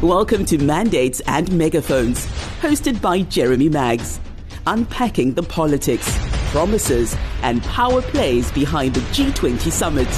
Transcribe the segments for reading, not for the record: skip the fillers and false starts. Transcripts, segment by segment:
Welcome to Mandates and Megaphones, hosted by Jeremy Maggs, unpacking the politics, promises and power plays behind the G20 summit.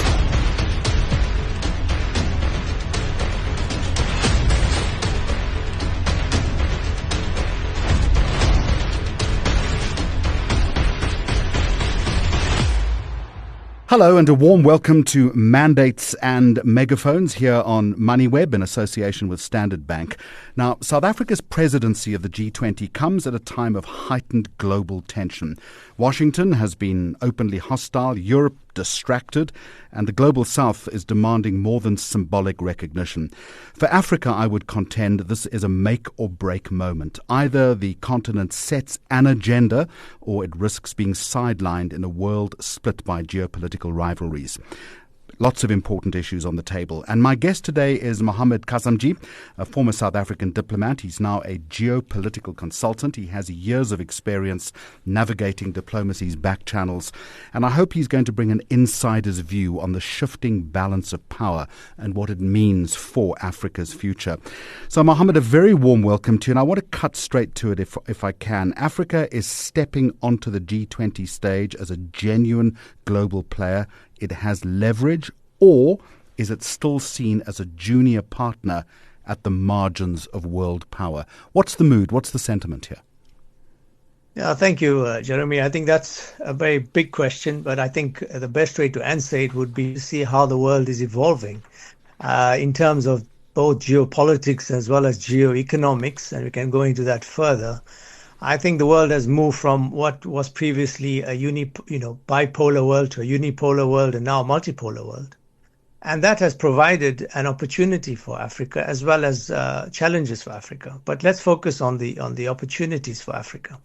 Hello and a warm welcome to Mandates and Megaphones here on Moneyweb in association with Standard Bank. Now, South Africa's presidency of the G20 comes at a time of heightened global tension. Washington has been openly hostile, Europe distracted, and the global south is demanding more than symbolic recognition. For Africa, I would contend this is a make or break moment. Either the continent sets an agenda or it risks being sidelined in a world split by geopolitical rivalries. Lots of important issues on the table. And my guest today is Mohamed Kasamji, a former South African diplomat. He's now a geopolitical consultant. He has years of experience navigating diplomacy's back channels. And I hope he's going to bring an insider's view on the shifting balance of power and what it means for Africa's future. So, Mohamed, a very warm welcome to you. And I want to cut straight to it if I can. Africa is stepping onto the G20 stage as a genuine global player. It has leverage, or is it still seen as a junior partner at the margins of world power? What's the mood? What's the sentiment here? Yeah, thank you, Jeremy. I think that's a very big question, but I think the best way to answer it would be to see how the world is evolving in terms of both geopolitics as well as geoeconomics, and we can go into that further. I think the world has moved from what was previously a bipolar world to a unipolar world and now a multipolar world. And that has provided an opportunity for Africa as well as challenges for Africa. But let's focus on the opportunities for Africa.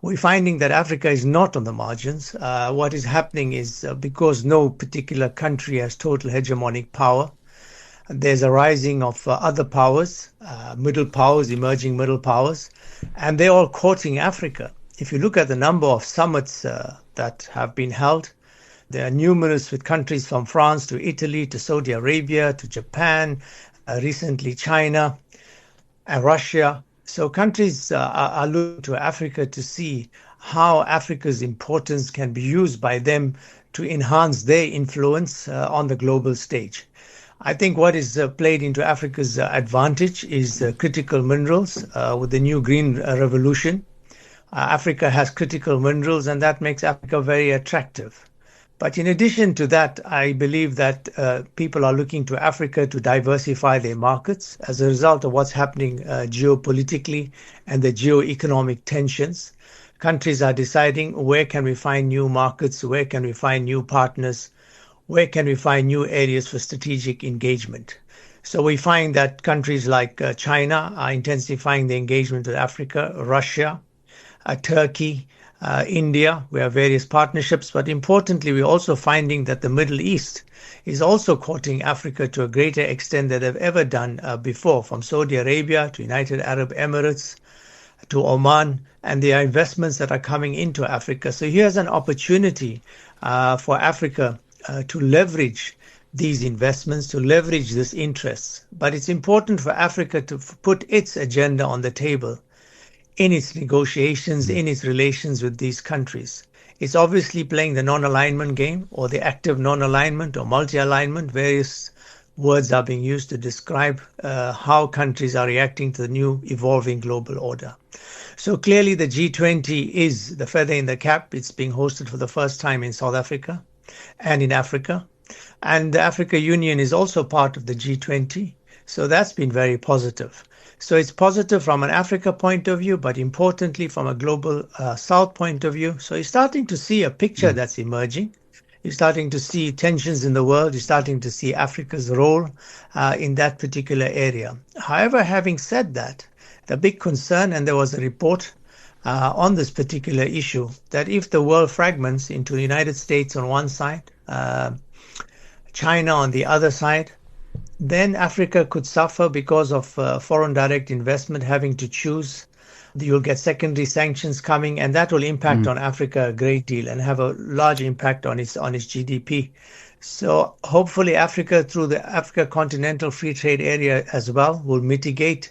We're finding that Africa is not on the margins. What is happening is because no particular country has total hegemonic power, there's a rising of other powers, middle powers, emerging middle powers, and they're all courting Africa. If you look at the number of summits that have been held, there are numerous with countries from France to Italy to Saudi Arabia to Japan, recently China and Russia. So countries are looking to Africa to see how Africa's importance can be used by them to enhance their influence on the global stage. I think what is played into Africa's advantage is critical minerals with the new green revolution. Africa has critical minerals, and that makes Africa very attractive. But in addition to that, I believe that people are looking to Africa to diversify their markets as a result of what's happening geopolitically and the geoeconomic tensions. Countries are deciding where can we find new markets, where can we find new partners, where can we find new areas for strategic engagement? So we find that countries like China are intensifying the engagement with Africa, Russia, Turkey, India. We have various partnerships, but importantly, we're also finding that the Middle East is also courting Africa to a greater extent than they've ever done before, from Saudi Arabia to United Arab Emirates to Oman, and there are investments that are coming into Africa. So here's an opportunity for Africa to leverage these investments, to leverage this interest. But it's important for Africa to put its agenda on the table in its negotiations, in its relations with these countries. It's obviously playing the non-alignment game or the active non-alignment or multi-alignment. Various words are being used to describe how countries are reacting to the new evolving global order. So clearly the G20 is the feather in the cap. It's being hosted for the first time in South Africa and in Africa. And the Africa Union is also part of the G20. So that's been very positive. So it's positive from an Africa point of view, but importantly from a global South point of view. So you're starting to see a picture that's emerging. You're starting to see tensions in the world. You're starting to see Africa's role in that particular area. However, having said that, the big concern, and there was a report on this particular issue, that if the world fragments into the United States on one side, China on the other side, then Africa could suffer because of foreign direct investment having to choose. You'll get secondary sanctions coming, and that will impact on Africa a great deal and have a large impact on its GDP. So hopefully Africa, through the Africa Continental Free Trade Area as well, will mitigate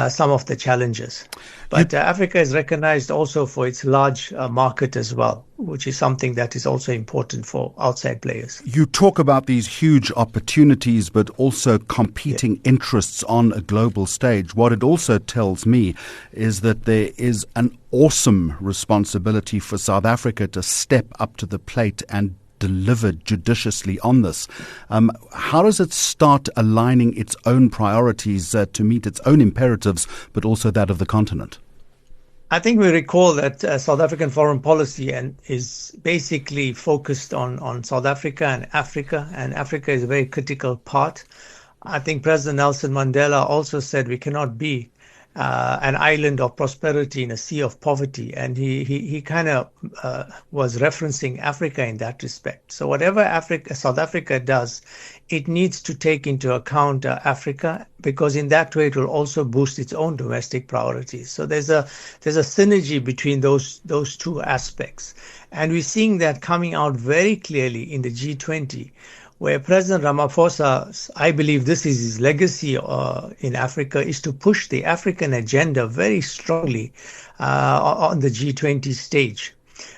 some of the challenges. You But Africa is recognized also for its large market as well, which is something that is also important for outside players. You talk about these huge opportunities, but also Yeah. competing interests on a global stage. What it also tells me is that there is an awesome responsibility for South Africa to step up to the plate and deliver judiciously on this. How does it start aligning its own priorities to meet its own imperatives, but also that of the continent? I think we recall that South African foreign policy is basically focused on South Africa, and Africa is a very critical part. I think President Nelson Mandela also said we cannot be an island of prosperity in a sea of poverty, and he kind of was referencing Africa in that respect. So whatever South Africa does, it needs to take into account Africa, because in that way it will also boost its own domestic priorities. So there's a synergy between those two aspects, and we're seeing that coming out very clearly in the G20, where President Ramaphosa, I believe this is his legacy in Africa, is to push the African agenda very strongly on the G20 stage.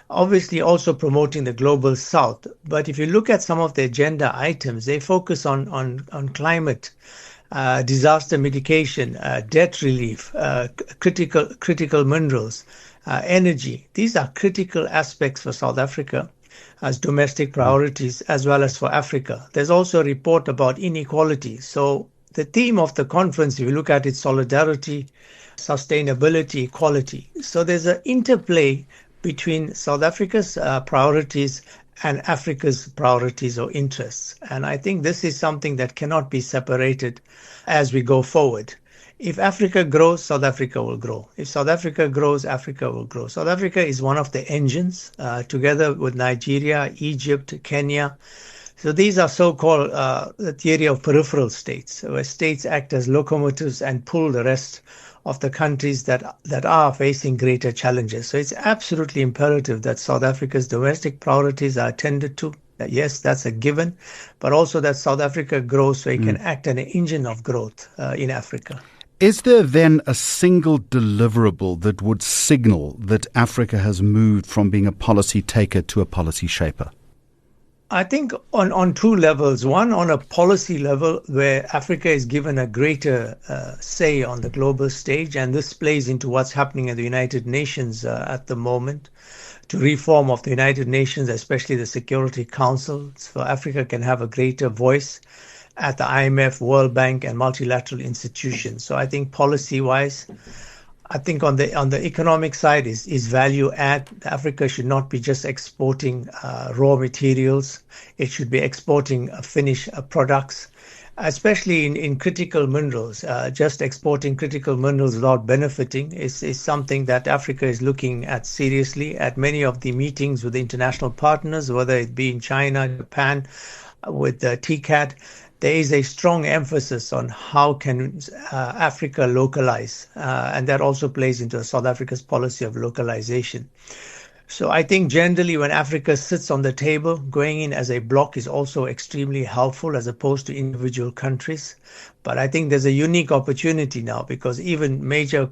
Obviously also promoting the global south. But if you look at some of the agenda items, they focus on climate, disaster mitigation, debt relief, critical minerals, energy. These are critical aspects for South Africa as domestic priorities, as well as for Africa. There's also a report about inequality. So the theme of the conference, if you look at it, solidarity, sustainability, equality. So there's an interplay between South Africa's priorities and Africa's priorities or interests. And I think this is something that cannot be separated as we go forward. If Africa grows, South Africa will grow. If South Africa grows, Africa will grow. South Africa is one of the engines, together with Nigeria, Egypt, Kenya. So these are so-called the theory of peripheral states, where states act as locomotives and pull the rest of the countries that are facing greater challenges. So it's absolutely imperative that South Africa's domestic priorities are attended to. Yes, that's a given, but also that South Africa grows so it can act as an engine of growth in Africa. Is there then a single deliverable that would signal that Africa has moved from being a policy taker to a policy shaper? I think on two levels. One, on a policy level, where Africa is given a greater say on the global stage, and this plays into what's happening at the United Nations at the moment, to reform of the United Nations, especially the Security Council, so Africa can have a greater voice at the IMF, World Bank, and multilateral institutions. So I think policy-wise, I think on the economic side is value add. Africa should not be just exporting raw materials. It should be exporting finished products, especially in critical minerals. Just exporting critical minerals without benefiting is something that Africa is looking at seriously at many of the meetings with international partners, whether it be in China, Japan, with TCAD. There is a strong emphasis on how can Africa localize, and that also plays into South Africa's policy of localization. So I think generally when Africa sits on the table, going in as a bloc is also extremely helpful as opposed to individual countries. But I think there's a unique opportunity now, because even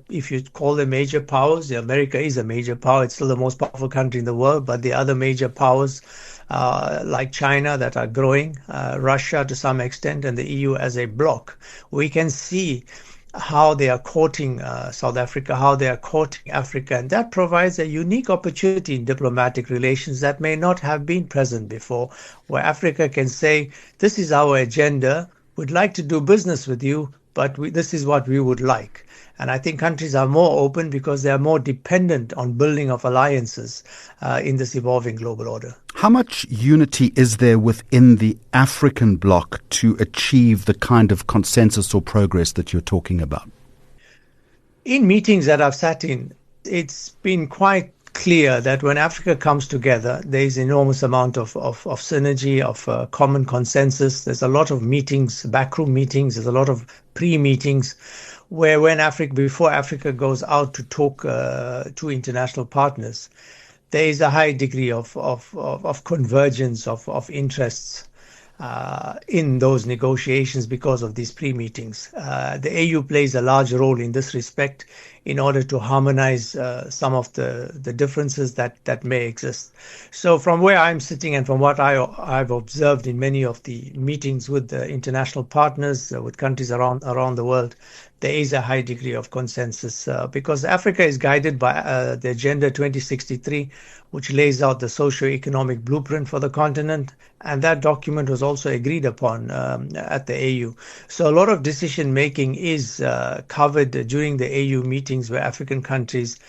if you call them major powers, America is a major power. It's still the most powerful country in the world, but the other major powers like China that are growing, Russia to some extent, and the EU as a bloc, we can see how they are courting South Africa, how they are courting Africa, and that provides a unique opportunity in diplomatic relations that may not have been present before, where Africa can say, this is our agenda, we'd like to do business with you, but this is what we would like. And I think countries are more open because they are more dependent on building of alliances in this evolving global order. How much unity is there within the African bloc to achieve the kind of consensus or progress that you're talking about? In meetings that I've sat in, it's been quite clear that when Africa comes together, there's enormous amount of synergy, of common consensus. There's a lot of meetings, backroom meetings, there's a lot of pre-meetings, where before Africa goes out to talk to international partners, there is a high degree of convergence of interests. in those negotiations because of these pre-meetings. The AU plays a large role in this respect in order to harmonize some of the differences that may exist. So from where I'm sitting and from what I've observed in many of the meetings with the international partners, with countries around the world, there is a high degree of consensus because Africa is guided by the Agenda 2063, which lays out the socio-economic blueprint for the continent. And that document was also agreed upon at the AU. So a lot of decision making is covered during the AU meetings where African countries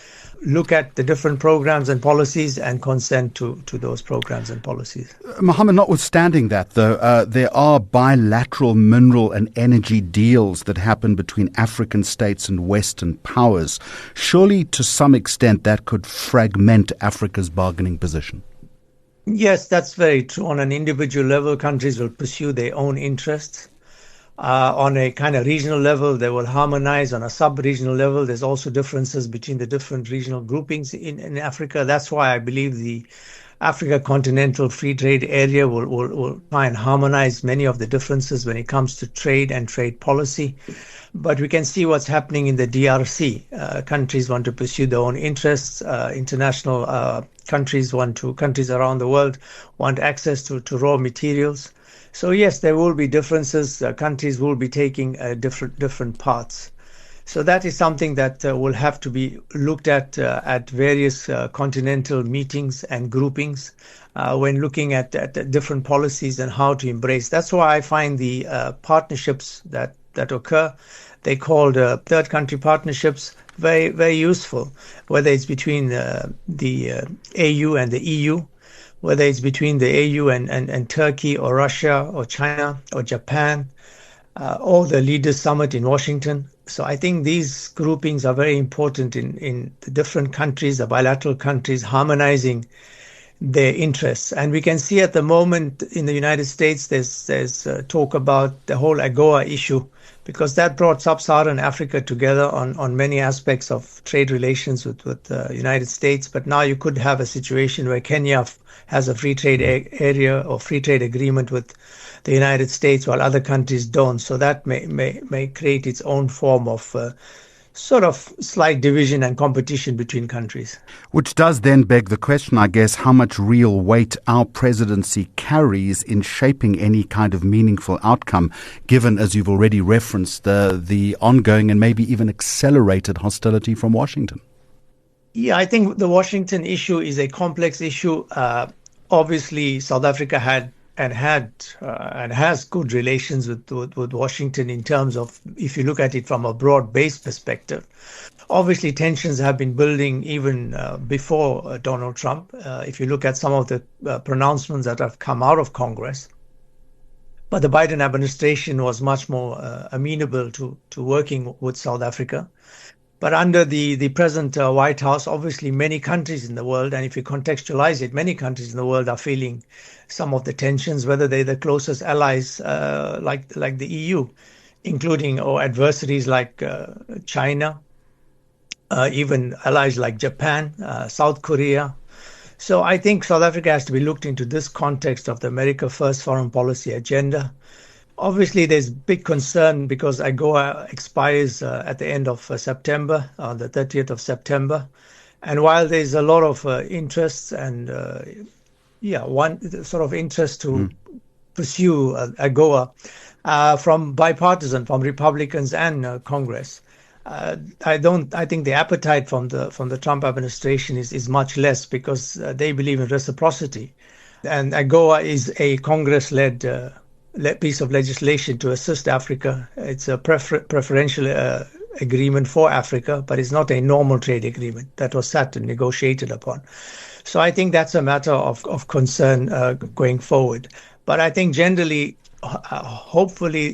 look at the different programs and policies and consent to those programs and policies. Mohammed, notwithstanding that, though, there are bilateral mineral and energy deals that happen between African states and Western powers. Surely, to some extent, that could fragment Africa's bargaining position. Yes, that's very true. On an individual level, countries will pursue their own interests. On a kind of regional level, they will harmonize. On a sub-regional level, there's also differences between the different regional groupings in Africa. That's why I believe the Africa Continental Free Trade Area will try and harmonize many of the differences when it comes to trade and trade policy. But we can see what's happening in the DRC. Countries want to pursue their own interests. International countries around the world want access to raw materials. So yes, there will be differences. Countries will be taking different paths. So that is something that will have to be looked at various continental meetings and groupings when looking at different policies and how to embrace. That's why I find the partnerships that occur, they called third country partnerships, very, very useful, whether it's between the AU and the EU, whether it's between the AU and Turkey or Russia or China or Japan, or the Leaders Summit in Washington. So I think these groupings are very important in the different countries, the bilateral countries, harmonizing their interests. And we can see at the moment in the United States, there's talk about the whole AGOA issue, because that brought sub-Saharan Africa together on many aspects of trade relations with the United States. But now you could have a situation where Kenya has a free trade area or free trade agreement with the United States while other countries don't. So that may create its own form of sort of slight division and competition between countries. Which does then beg the question, I guess, how much real weight our presidency carries in shaping any kind of meaningful outcome, given, as you've already referenced, the ongoing and maybe even accelerated hostility from Washington. Yeah, I think the Washington issue is a complex issue. Obviously, South Africa had and has good relations with Washington in terms of, if you look at it from a broad-based perspective. Obviously, tensions have been building even before Donald Trump. If you look at some of the pronouncements that have come out of Congress. But the Biden administration was much more amenable to working with South Africa. But under the present White House, obviously many countries in the world, and if you contextualize it, many countries in the world are feeling some of the tensions, whether they're the closest allies like the EU, including or adversaries like China, even allies like Japan, South Korea. So I think South Africa has to be looked into this context of the America First foreign policy agenda. Obviously, there's big concern because AGOA expires at the end of September, on the 30th of September. And while there's a lot of interest and, one sort of interest to pursue AGOA from from Republicans and Congress, I think the appetite from the Trump administration is much less because they believe in reciprocity. And AGOA is a Congress-led piece of legislation to assist Africa. It's a preferential agreement for Africa, but it's not a normal trade agreement that was sat and negotiated upon. So I think that's a matter of concern going forward. But I think generally, hopefully,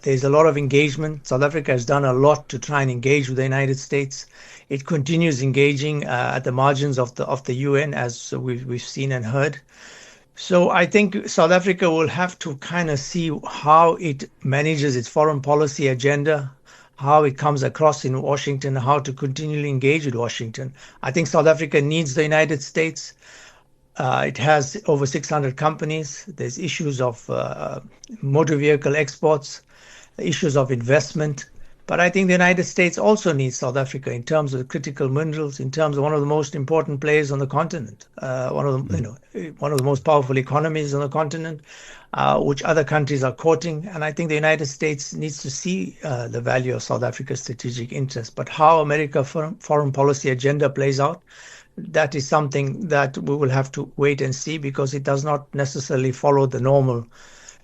there's a lot of engagement. South Africa has done a lot to try and engage with the United States. It continues engaging at the margins of the UN, as we've seen and heard. So I think South Africa will have to kind of see how it manages its foreign policy agenda, how it comes across in Washington, how to continually engage with Washington. I think South Africa needs the United States. It has over 600 companies. There's issues of motor vehicle exports, issues of investment. But I think the United States also needs South Africa in terms of critical minerals, in terms of one of the most important players on the continent, one of the most powerful economies on the continent, which other countries are courting. And I think the United States needs to see the value of South Africa's strategic interest. But how America's foreign policy agenda plays out, that is something that we will have to wait and see, because it does not necessarily follow the normal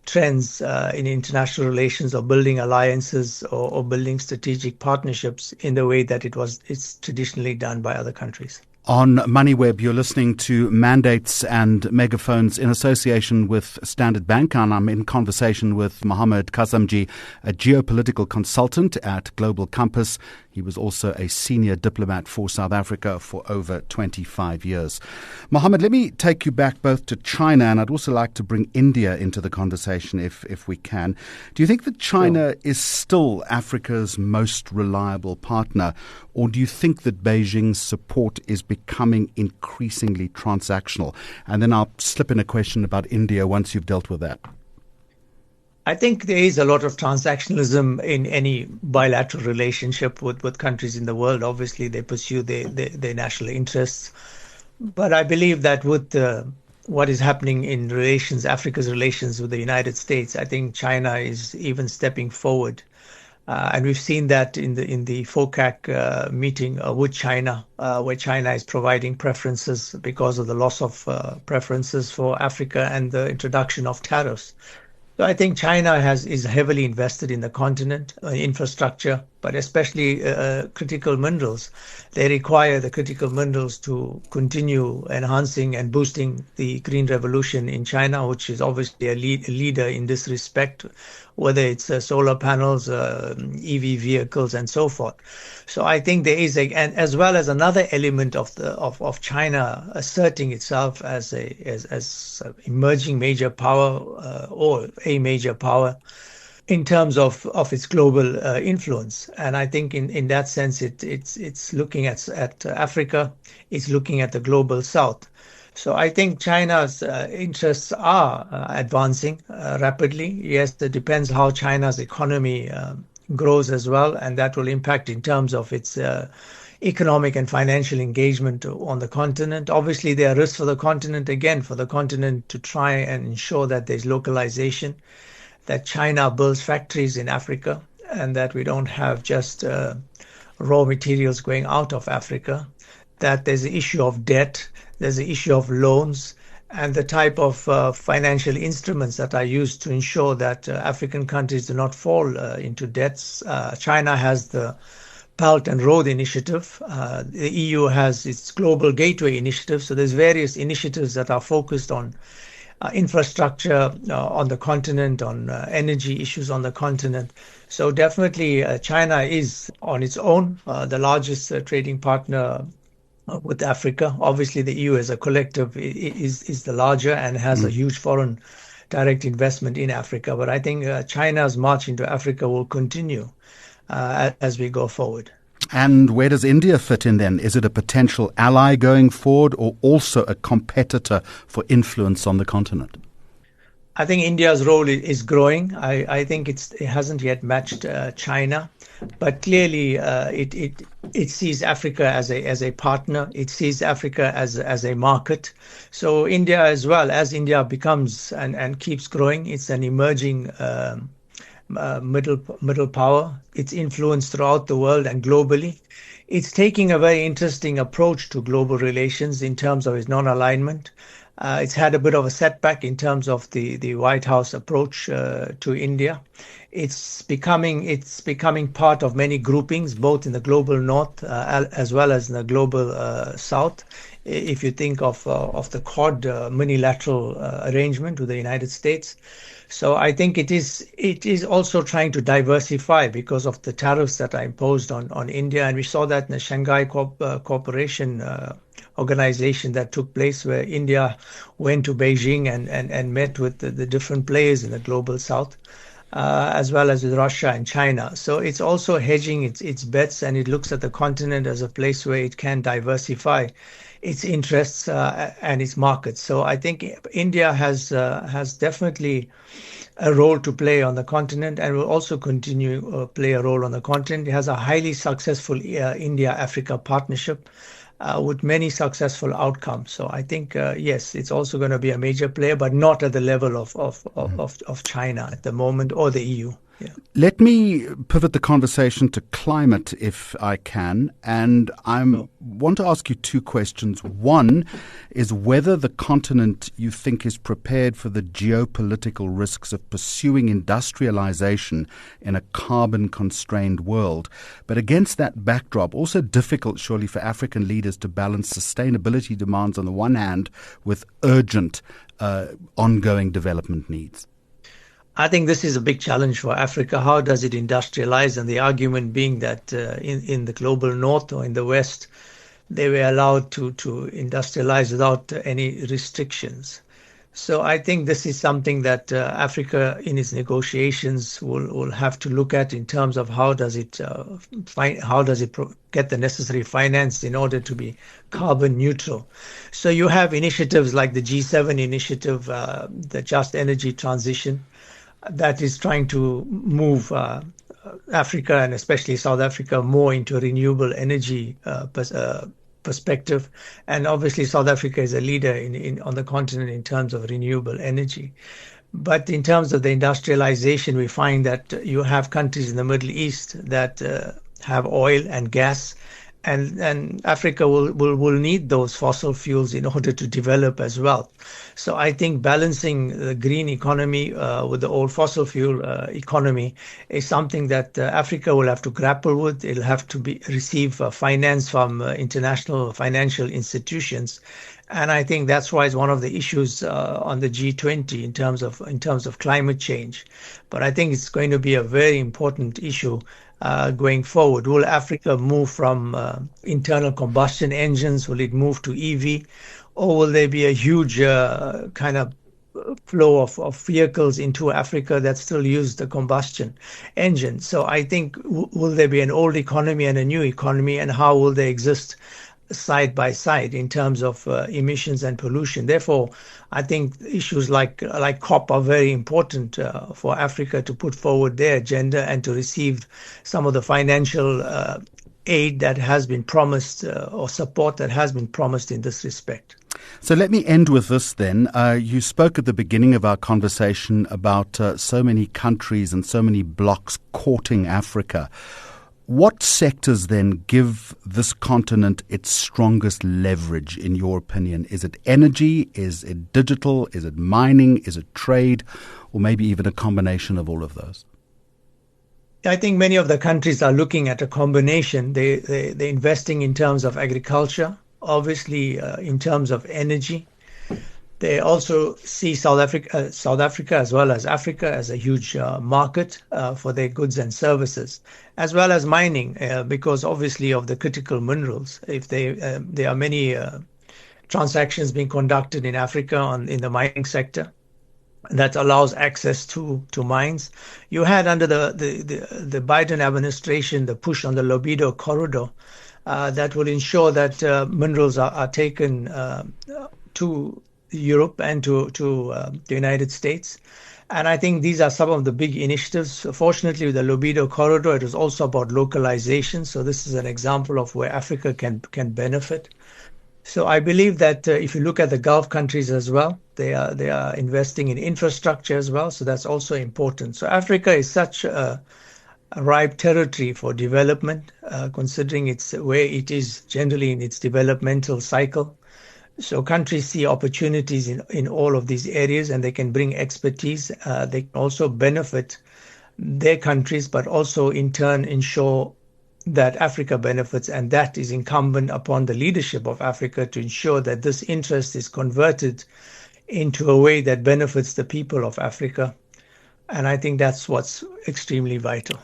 trends in international relations, or building alliances, or building strategic partnerships in the way that it's traditionally done by other countries. On Moneyweb, you're listening to Mandates and Megaphones in association with Standard Bank, and I'm in conversation with Mohammed Kasamji, a geopolitical consultant at Global Compass. He was also a senior diplomat for South Africa for over 25 years. Mohammed, let me take you back both to China, and I'd also like to bring India into the conversation if we can. Do you think that China is still Africa's most reliable partner, or do you think that Beijing's support is becoming increasingly transactional? And then I'll slip in a question about India once you've dealt with that. I think there is a lot of transactionalism in any bilateral relationship with countries in the world. Obviously, they pursue their national interests. But I believe that with what is happening in relations, Africa's relations with the United States, I think China is even stepping forward. And we've seen that in the FOCAC meeting with China, where China is providing preferences because of the loss of preferences for Africa and the introduction of tariffs. So I think China is heavily invested in the continent, infrastructure, but especially critical minerals. They require the critical minerals to continue enhancing and boosting the green revolution in China, which is obviously a leader in this respect, whether it's solar panels, EV vehicles, and so forth. So I think there is and as well as another element of China asserting itself as an emerging major power, or a major power in terms of its global influence. And I think in that sense, it's looking at Africa, it's looking at the global South. So I think China's interests are advancing rapidly. Yes, it depends how China's economy grows as well, and that will impact in terms of its economic and financial engagement on the continent. Obviously, there are risks for the continent, for the continent to try and ensure that there's localization, that China builds factories in Africa, and that we don't have just raw materials going out of Africa, that there's the issue of debt, there's the issue of loans, and the type of financial instruments that are used to ensure that African countries do not fall into debts. China has the Belt and Road Initiative. The EU has its Global Gateway Initiative. So there's various initiatives that are focused on infrastructure on the continent, on energy issues on the continent. So definitely China is on its own the largest trading partner with Africa. Obviously, the EU as a collective is the larger and has a huge foreign direct investment in Africa. But I think China's march into Africa will continue as we go forward. And where does India fit in then? Is it a potential ally going forward, or also a competitor for influence on the continent? I think India's role is growing. I think it hasn't yet matched China, but clearly it sees Africa as a partner. It sees Africa as a market. So India as well, as India becomes and keeps growing, it's an emerging middle power. It's influence throughout the world and globally. It's taking a very interesting approach to global relations in terms of its non-alignment. It's had a bit of a setback in terms of the White House approach to India. It's becoming part of many groupings, both in the global north as well as in the global south. If you think of the Quad unilateral arrangement with the United States. So I think it is also trying to diversify because of the tariffs that are imposed on India. And we saw that in the Shanghai Cooperation organization that took place, where India went to Beijing and met with the different players in the global south, as well as with Russia and China. So it's also hedging its bets, and it looks at the continent as a place where it can diversify its interests and its markets. So I think India has definitely a role to play on the continent and will also continue play a role on the continent. It has a highly successful India-Africa partnership with many successful outcomes. So I think, yes, it's also going to be a major player, but not at the level of China at the moment or the EU. Yeah. Let me pivot the conversation to climate, if I can. And I want to ask you two questions. One is whether the continent you think is prepared for the geopolitical risks of pursuing industrialization in a carbon-constrained world. But against that backdrop, also difficult, surely, for African leaders to balance sustainability demands on the one hand with urgent ongoing development needs. I think this is a big challenge for Africa. How does it industrialize? And the argument being that in the global north or in the west, they were allowed to industrialize without any restrictions. So I think this is something that Africa in its negotiations will have to look at in terms of how does it get the necessary finance in order to be carbon neutral. So you have initiatives like the G7 initiative, the Just Energy Transition, that is trying to move Africa and especially South Africa more into a renewable energy perspective. And obviously South Africa is a leader on the continent in terms of renewable energy. But in terms of the industrialization, we find that you have countries in the Middle East that have oil and gas, and Africa will need those fossil fuels in order to develop as well. So I think balancing the green economy with the old fossil fuel economy is something that Africa will have to grapple with. It'll have to receive finance from international financial institutions. And I think that's why it's one of the issues on the G20 in terms of climate change. But I think it's going to be a very important issue going forward. Will Africa move from internal combustion engines? Will it move to EV? Or will there be a huge kind of flow of vehicles into Africa that still use the combustion engine? So I think, will there be an old economy and a new economy, and how will they exist side by side in terms of emissions and pollution? Therefore, I think issues like COP are very important for Africa to put forward their agenda and to receive some of the financial aid that has been promised or support that has been promised in this respect. So let me end with this then. You spoke at the beginning of our conversation about so many countries and so many blocs courting Africa. What sectors then give this continent its strongest leverage, in your opinion? Is it energy? Is it digital? Is it mining? Is it trade? Or maybe even a combination of all of those? I think many of the countries are looking at a combination. They're investing in terms of agriculture, obviously in terms of energy. They also see South Africa as well as Africa as a huge market for their goods and services, as well as mining, because obviously of the critical minerals. If there are many transactions being conducted in Africa in the mining sector that allows access to mines. You had under the Biden administration the push on the Lobido corridor that will ensure that minerals are taken to Europe and to the United States. And I think these are some of the big initiatives. Fortunately, with the Lobido corridor, it was also about localization. So this is an example of where Africa can benefit. So I believe that if you look at the Gulf countries as well, they are investing in infrastructure as well. So that's also important. So Africa is such a ripe territory for development, considering it's where it is generally in its developmental cycle. So countries see opportunities in all of these areas, and they can bring expertise. They can also benefit their countries, but also in turn ensure that Africa benefits. And that is incumbent upon the leadership of Africa to ensure that this interest is converted into a way that benefits the people of Africa. And I think that's what's extremely vital.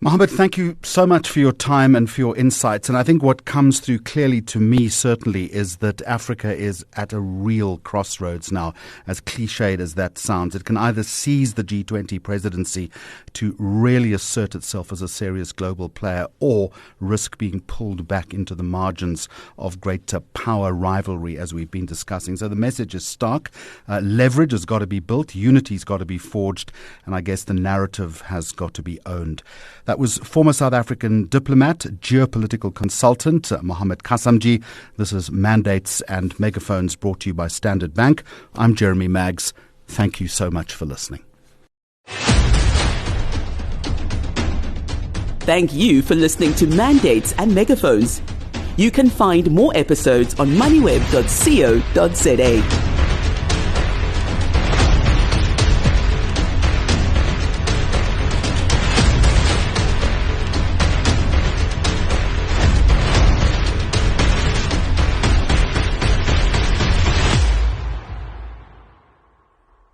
Mohammed, thank you so much for your time and for your insights. And I think what comes through clearly to me, certainly, is that Africa is at a real crossroads now, as cliched as that sounds. It can either seize the G20 presidency to really assert itself as a serious global player, or risk being pulled back into the margins of greater power rivalry, as we've been discussing. So the message is stark. Leverage has got to be built, unity's got to be forged, and I guess the narrative has got to be owned. That was former South African diplomat, geopolitical consultant, Mohammed Kasamji. This is Mandates and Megaphones, brought to you by Standard Bank. I'm Jeremy Maggs. Thank you so much for listening. Thank you for listening to Mandates and Megaphones. You can find more episodes on moneyweb.co.za.